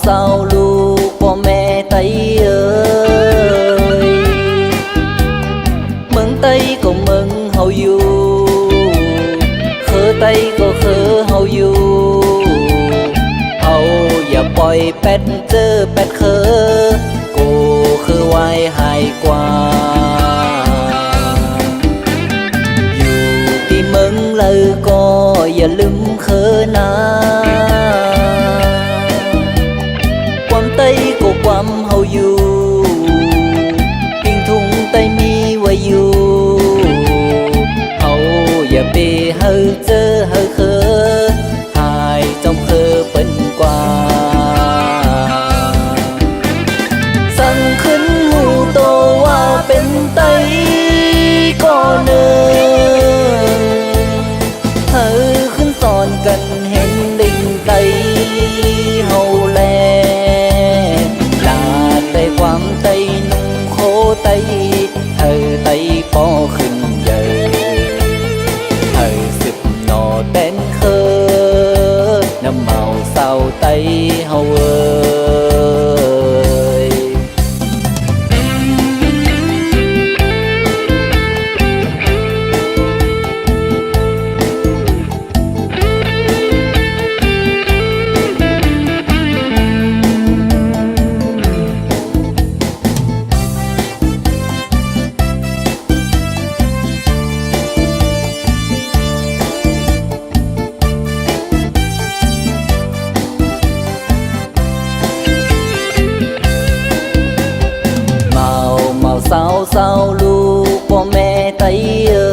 sao lu bố mẹ tay ơi mừng tay có mừng hầu du khơ tay có khơ hầu du hầuอย่าปล่อยแปดเจอแปดเคอกูคือไว้หายกว่าอยู่ที่เมืองเลยก็อย่าลืมเคอนะความไต้ก็ความเฮาอยู่ปิ้งทุ่งไต้มีไว้อยู่เฮาอย่าไปเฮาเจอเฮาเคอหายจอมเคอเป็นกว่าสั่งขึ้นหมู่โตว่าเป็นไต้ก็เนินเฮาขึ้นสอนกันเห็นลิงไต้เฮาแลลาได้ความไต้นุ่งโคไต้เฮาไต้ป้อขึ้นใหญ่เฮาสิบหน่อเต้นเคอน้ำเมาเศร้าไต้เฮาเอ้ยเศร้าเศร้าลูกพ่อแม่ไต้เอ้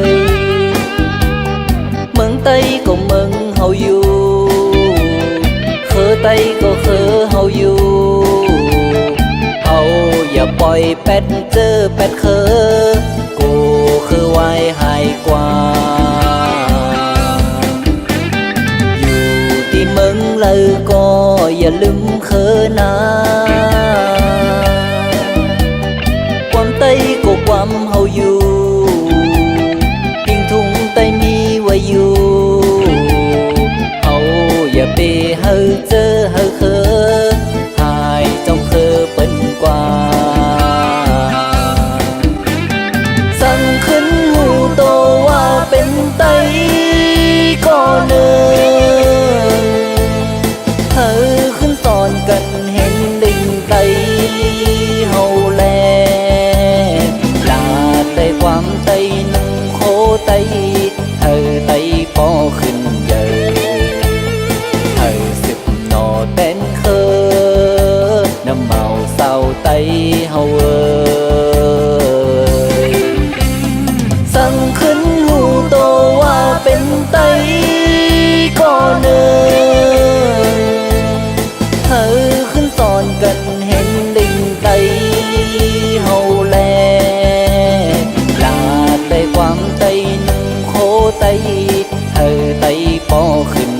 ยเมืองไต้ก็เมืองเฮาอยู่เคอไต้ก็เคอเฮาอยู่เฮาอย่าปล่อยแปดเจอแปดเคอกูคือไว้หายกว่าอยู่ที่เมืองเลยก็อย่าลืมเคอนะไต้ก็ความเฮาอยู่ปิ้งทุ่งไต้มีไว้อยู่เฮาอย่าไปเฮาเจอเฮาเคอหายจอมเคอเป็นกว่าสั่งขึ้นหมู่โตว่าเป็นไต้ก็เนินเฮาขึ้นสอนกันเห็นลิงไต้เฮาแลความไต้นุ่งโคไต้เฮาไต้ป้อขึ้นใหญ่เฮาสิบหน่อเต้นเคอน้ำเมาเศร้าไต้เฮาเอ้ยสั่งขึ้นหมู่โตว่าเป็นไต้ก็เนินเฮาขึ้นสอนกันเห็นลิงไต้เฮาแลความไต้นุ่งโคไต้เฮาไต้ป้อขึ้น